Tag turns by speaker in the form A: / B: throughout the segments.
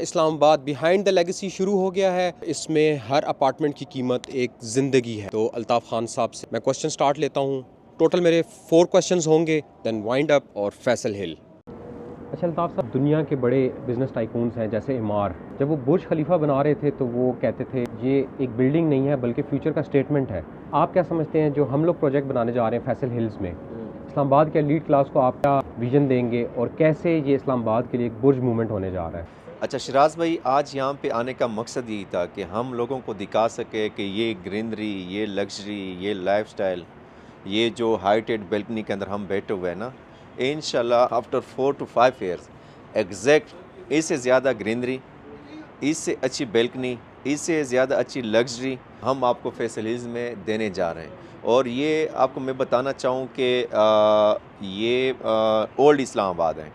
A: Islamabad behind the legacy शुरू हो गया है। इसमें हर अपार्टमेंट की कीमत एक ज़िंदगी है। तो अल्ताफ़ खान साहब से मैं क्वेश्चन स्टार्ट लेता हूँ। टोटल मेरे 4 क्वेश्चंस होंगे, देन वाइंड अप और फैसल हिल। अच्छा अल्ताफ़ साहब, दुनिया के बड़े बिजनेस टाइकून्स हैं जैसे इमार, जब वो बुर्ज खलीफा बना रहे थे तो वो कहते थे ये एक बिल्डिंग नहीं है बल्कि फ्यूचर का स्टेटमेंट है। आप क्या समझते हैं जो हम लोग प्रोजेक्ट बनाने जा रहे हैं फैसल हिल्स में, इस्लामाबाद के एलीट क्लास को आप क्या विजन देंगे और कैसे ये इस्लामाबाद के लिए एक बुर्ज मूवमेंट होने जा रहा है?
B: अच्छा शिराज भाई, आज यहाँ पे आने का मकसद यही था कि हम लोगों को दिखा सके कि ये ग्रीनरी, ये लग्जरी, ये लाइफस्टाइल, ये जो हाइटेड बेल्कनी के अंदर हम बैठे हुए हैं ना, इंशाल्लाह आफ्टर 4 to 5 ईयर्स एग्जैक्ट इससे ज़्यादा ग्रीनरी, इससे अच्छी बेल्कनी, इससे ज़्यादा अच्छी लग्जरी हम आपको फैसल हिल्स में देने जा रहे हैं। और ये आपको मैं बताना चाहूँ कि ये ओल्ड इस्लामाबाद है,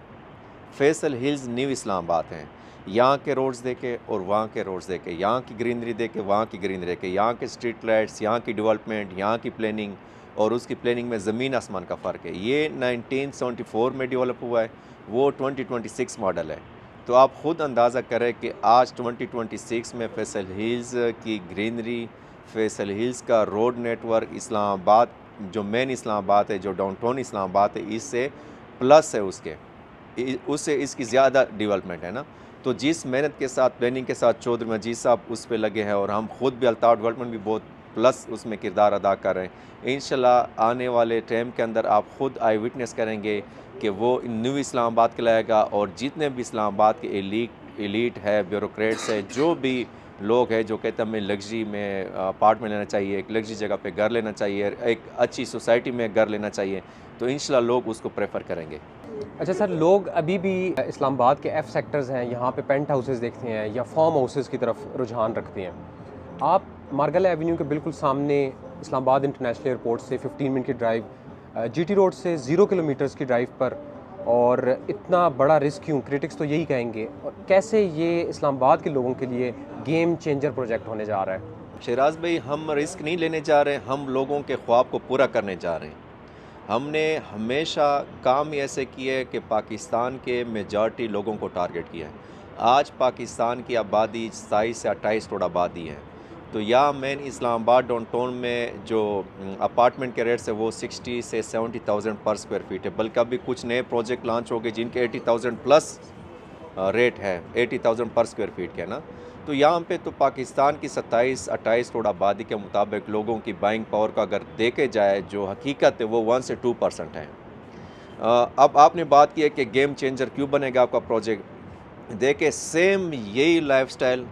B: फैसल हिल्स न्यू इस्लामाबाद हैं। यहाँ के रोड्स देखे और वहाँ के रोड्स देखे, यहाँ की ग्रीनरी देखे, वहाँ की ग्रीनरी देखे, यहाँ के स्ट्रीट लाइट्स, यहाँ की डेवलपमेंट, यहाँ की प्लानिंग और उसकी प्लानिंग में ज़मीन आसमान का फ़र्क है। ये 1974 में डेवलप हुआ है, वो 2026 मॉडल है। तो आप ख़ुद अंदाज़ा करें कि आज 2026 में फैसल हिल्स की ग्रीनरी, फैसल हिल्स का रोड नेटवर्क, इस्लामाबाद जो मेन इस्लामाबाद है, जो डाउनटाउन इस्लामाबाद है, इससे प्लस है उससे इसकी ज़्यादा डेवलपमेंट है ना। तो जिस मेहनत के साथ, प्लानिंग के साथ चौधरी मजीद साहब उस पर लगे हैं और हम खुद भी अल्ताफ़ डेवलपमेंट भी बहुत प्लस उसमें किरदार अदा कर रहे हैं। इंशाल्लाह आने वाले टाइम के अंदर आप ख़ुद आई विटनेस करेंगे कि वो न्यू इस्लामाबाद कहलाएगा और जितने भी इस्लामाबाद के एलीट है, ब्यूरोक्रेट्स है, जो भी लोग हैं जो कहते हैं हमें लग्जरी में अपार्टमेंट लेना चाहिए, एक लग्जरी जगह पे घर लेना चाहिए, एक अच्छी सोसाइटी में घर लेना चाहिए, तो इंशाल्लाह लोग उसको प्रेफर करेंगे।
A: अच्छा सर, लोग अभी भी इस्लामाबाद के एफ सेक्टर्स हैं, यहाँ पे पेंट हाउसेस देखते हैं या फार्म हाउसेस की तरफ रुझान रखते हैं। आप मार्गल एवेन्यू के बिल्कुल सामने इस्लामाबाद इंटरनेशनल एयरपोर्ट से 15 मिनट की ड्राइव, जीटी रोड से 0 किलोमीटर्स की ड्राइव पर, और इतना बड़ा रिस्क क्यों? क्रिटिक्स तो यही कहेंगे। और कैसे ये इस्लामाबाद के लोगों के लिए गेम चेंजर प्रोजेक्ट होने जा रहा है?
B: शहराज भाई, हम रिस्क नहीं लेने जा रहे हैं, हम लोगों के ख्वाब को पूरा करने जा रहे हैं। हमने हमेशा काम ही ऐसे किए कि पाकिस्तान के मेजॉरिटी लोगों को टारगेट किया है। आज पाकिस्तान की आबादी 27 से 28 करोड़ आबादी है। तो यहाँ मेन इस्लामाबाद डाउनटाउन में जो अपार्टमेंट के रेट्स है वो 60 से 70,000 पर स्क्वायर फीट है। बल्कि अभी कुछ नए प्रोजेक्ट लॉन्च हो गए जिनके 80,000 प्लस रेट है, 80,000 पर स्क्वायर फीट के ना। तो यहाँ पे तो पाकिस्तान की 27-28 करोड़ आबादी के मुताबिक लोगों की बाइंग पावर का अगर देखे जाए, जो हकीकत है वो 1 से 2% है। अब आपने बात की है कि गेम चेंजर क्यों बनेगा आपका प्रोजेक्ट। देखे सेम यही लाइफस्टाइल,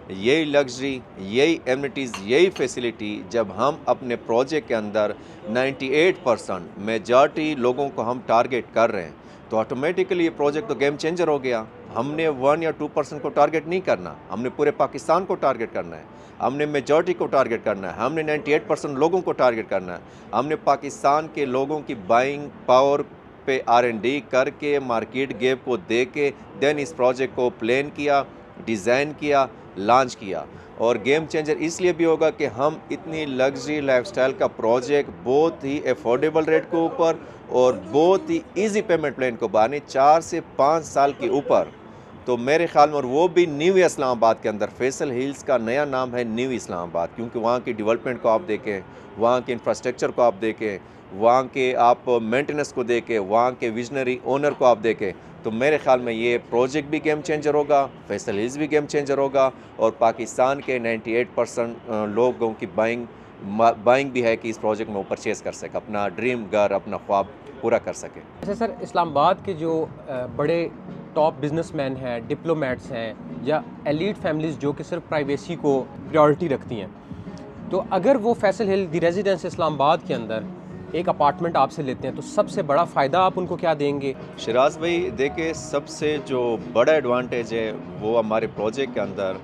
B: यही लग्जरी, यही एमिनिटीज़, यही फैसिलिटी जब हम अपने प्रोजेक्ट के अंदर 98% मेजॉरिटी लोगों को हम टारगेट कर रहे हैं, तो ऑटोमेटिकली ये प्रोजेक्ट तो गेम चेंजर हो गया। हमने 1 या 2% को टारगेट नहीं करना, हमने पूरे पाकिस्तान को टारगेट करना है, हमने मेजॉरिटी को टारगेट करना है, हमने 98% लोगों को टारगेट करना है। हमने पाकिस्तान के लोगों की बाइंग पावर पे R&D करके, मार्केट गैप को दे के देन इस प्रोजेक्ट को प्लान किया, डिज़ाइन किया, लॉन्च किया। और गेम चेंजर इसलिए भी होगा कि हम इतनी लग्जरी लाइफस्टाइल का प्रोजेक्ट बहुत ही अफोर्डेबल रेट के ऊपर और बहुत ही इजी पेमेंट प्लान को बाने 4 से 5 साल के ऊपर, तो मेरे ख्याल में, और वो भी न्यू इस्लामाबाद के अंदर। फैसल हिल्स का नया नाम है न्यू इस्लामाबाद, क्योंकि वहाँ की डेवलपमेंट को आप देखें, वहाँ के इंफ्रास्ट्रक्चर को आप देखें, वहाँ के आप मेंटेनेंस को देखें, वहाँ के विजनरी ओनर को आप देखें, तो मेरे ख्याल में ये प्रोजेक्ट भी गेम चेंजर होगा, फैसल हिल्स भी गेम चेंजर होगा और पाकिस्तान के 98% लोगों की बाइंग भी है कि इस प्रोजेक्ट में वो परचेज़ कर सके, अपना ड्रीम घर, अपना ख्वाब पूरा कर सके।
A: अच्छा सर, इस्लामाबाद के जो बड़े टॉप बिजनेसमैन हैं, डिप्लोमेट्स हैं या एलीट फैमिलीज़ जो कि सिर्फ प्राइवेसी को प्रायोरिटी रखती हैं, तो अगर वो फैसल हिल दी रेजिडेंस इस्लामाबाद के अंदर एक अपार्टमेंट आपसे लेते हैं तो सबसे बड़ा फ़ायदा आप उनको क्या देंगे?
B: शिराज भाई देखिए, सबसे जो बड़ा एडवांटेज है वो हमारे प्रोजेक्ट के अंदर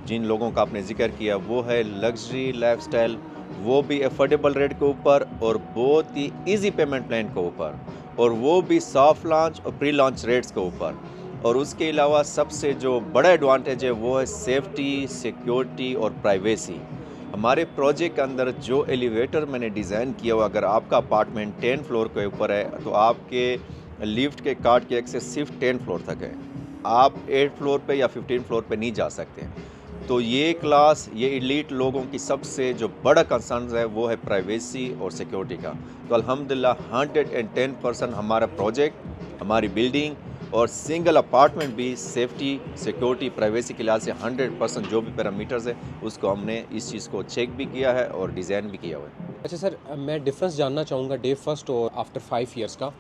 B: जिन लोगों का आपने जिक्र किया वो है लग्जरी लाइफस्टाइल, वो भी अफोर्डेबल रेट के ऊपर और बहुत ही इजी पेमेंट प्लान के ऊपर, और वो भी सॉफ्ट लॉन्च और प्री लॉन्च रेट्स के ऊपर। और उसके अलावा सबसे जो बड़ा एडवांटेज है वो है सेफ्टी, सिक्योरिटी और प्राइवेसी। हमारे प्रोजेक्ट के अंदर जो एलिवेटर मैंने डिज़ाइन किया हुआ, अगर आपका अपार्टमेंट 10 फ्लोर के ऊपर है तो आपके लिफ्ट के कार्ड की एक्सेस सिर्फ 10 फ्लोर तक है। आप 8 फ्लोर पे या 15 फ्लोर पे नहीं जा सकते। तो ये क्लास, ये एलीट लोगों की सबसे जो बड़ा कंसर्न है वो है प्राइवेसी और सिक्योरिटी का। तो अल्हम्दुलिल्लाह 110% हमारा प्रोजेक्ट, हमारी बिल्डिंग और सिंगल अपार्टमेंट भी सेफ्टी, सिक्योरिटी, प्राइवेसी के लिहाज से 100% जो भी पैरामीटर्स है उसको हमने इस चीज़ को चेक भी किया है और डिज़ाइन भी किया हुआ है।
A: अच्छा सर, मैं डिफरेंस जानना चाहूँगा डे फर्स्ट और आफ्टर 5 इयर्स का,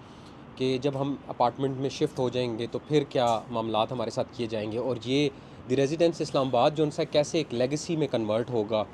A: कि जब हम अपार्टमेंट में शिफ्ट हो जाएंगे तो फिर क्या मामलात हमारे साथ किए जाएंगे, और ये द रेजिडेंस इस्लामाबाद जो उनसे कैसे एक लेगेसी में कन्वर्ट होगा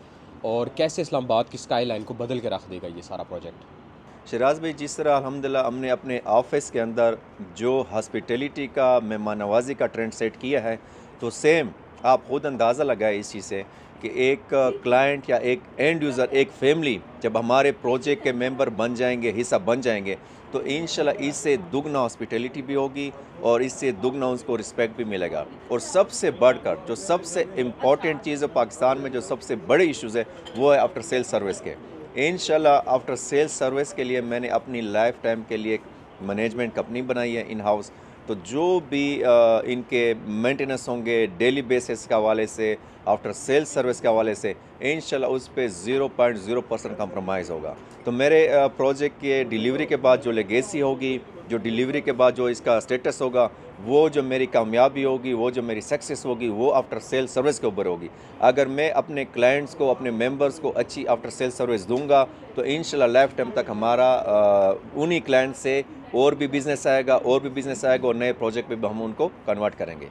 A: और कैसे इस्लामाबाद की स्काई लाइन को बदल के रख देगा ये सारा प्रोजेक्ट।
B: शराज भाई, जिस तरह अल्हम्दुलिल्लाह हमने अपने ऑफिस के अंदर जो हॉस्पिटैलिटी का, मेहमान नवाजी का ट्रेंड सेट किया है, तो सेम आप ख़ुद अंदाज़ा लगाए इस चीज़ से कि एक क्लाइंट या एक एंड यूज़र, एक फैमिली जब हमारे प्रोजेक्ट के मेंबर बन जाएंगे, हिस्सा बन जाएंगे, तो इंशाल्लाह इससे दुगना हॉस्पिटैलिटी भी होगी और इससे दुगना उसको रिस्पेक्ट भी मिलेगा। और सबसे बढ़कर जो सबसे इम्पॉर्टेंट चीज़ है पाकिस्तान में, जो सबसे बड़े इश्यूज़ है, वो है आफ्टर सेल सर्विस के। इंशाल्लाह आफ्टर सेल सर्विस के लिए मैंने अपनी लाइफ टाइम के लिए एक मैनेजमेंट कंपनी बनाई है इन हाउस। तो जो भी इनके मेंटेनेंस होंगे डेली बेसिस के हवाले से, आफ्टर सेल सर्विस के हवाले से, इंशाल्लाह उस पे 0.0% कंप्रोमाइज़ होगा। तो मेरे प्रोजेक्ट के डिलीवरी के बाद जो लेगेसी होगी, जो डिलीवरी के बाद जो इसका स्टेटस होगा, वो जो मेरी कामयाबी होगी, वो जो मेरी सक्सेस होगी, वो आफ्टर सेल सर्विस के ऊपर होगी। अगर मैं अपने क्लाइंट्स को, अपने मेंबर्स को अच्छी आफ्टर सेल सर्विस दूंगा, तो इंशाल्लाह लाइफ टाइम तक हमारा उन्हीं क्लाइंट से और भी बिज़नेस आएगा, और भी बिज़नेस आएगा, और नए प्रोजेक्ट पे भी हम उनको कन्वर्ट करेंगे।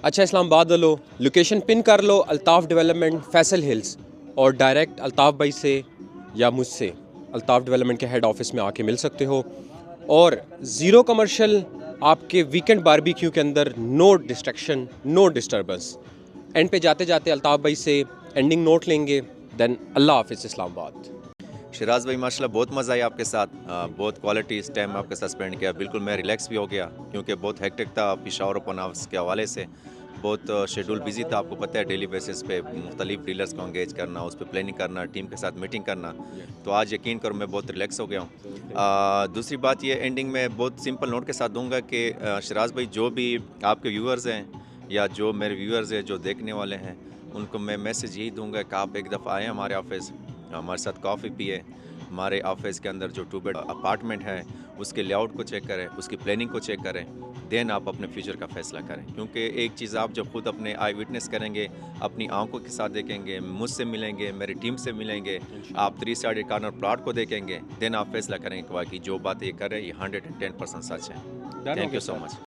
A: अच्छा इस्लामाबाद वालों, लोकेशन पिन कर लो, अल्ताफ़ डेवलपमेंट फैसल हिल्स, और डायरेक्ट अल्ताफ़ भाई से या मुझसे अल्ताफ़ डेवलपमेंट के हेड ऑफिस में आके मिल सकते हो। और ज़ीरो कमर्शियल आपके वीकेंड बारबेक्यू के अंदर, no distraction, no disturbance. End पे जाते जाते अल्ताफ़ भाई से एंडिंग नोट लेंगे, देन अल्लाह हाफ़िज़ इस्लामाबाद।
B: शिराज भाई, माशाल्लाह बहुत मज़ा आया आपके साथ, बहुत क्वालिटी इस टाइम आपके साथ स्पेंड किया। बिल्कुल मैं रिलैक्स भी हो गया, क्योंकि बहुत हेक्टिक था पिशावर ओपन हाउस के हवाले से, बहुत शेड्यूल बिजी था। आपको पता है डेली बेसिस पे मुख्तलिफ डीलर्स को इंगेज करना, उस पर प्लानिंग करना, टीम के साथ मीटिंग करना। तो आज यकीन करो मैं बहुत रिलैक्स हो गया हूँ। दूसरी बात ये एंडिंग में बहुत सिंपल नोट के साथ दूंगा कि शिराज भाई, जो भी आपके व्यूअर्स हैं या जो मेरे व्यूअर्स हैं जो देखने वाले हैं, उनको मैं मैसेज यही दूंगा कि आप एक दफ़ा आएँ हमारे ऑफिस, हमारे साथ कॉफ़ी पिए। हमारे ऑफिस के अंदर जो 2 बेड अपार्टमेंट है उसके लेआउट को चेक करें, उसकी प्लानिंग को चेक करें, देन आप अपने फ्यूचर का फैसला करें। क्योंकि एक चीज़ आप जब खुद अपने आई विटनेस करेंगे, अपनी आंखों के साथ देखेंगे, मुझसे मिलेंगे, मेरी टीम से मिलेंगे, आप 3 साइडेड कॉर्नर प्लॉट को देखेंगे, देन आप फैसला करेंगे कि वाकई जो बात ये कर रहे हैं ये 110% सच है। Thank you so much.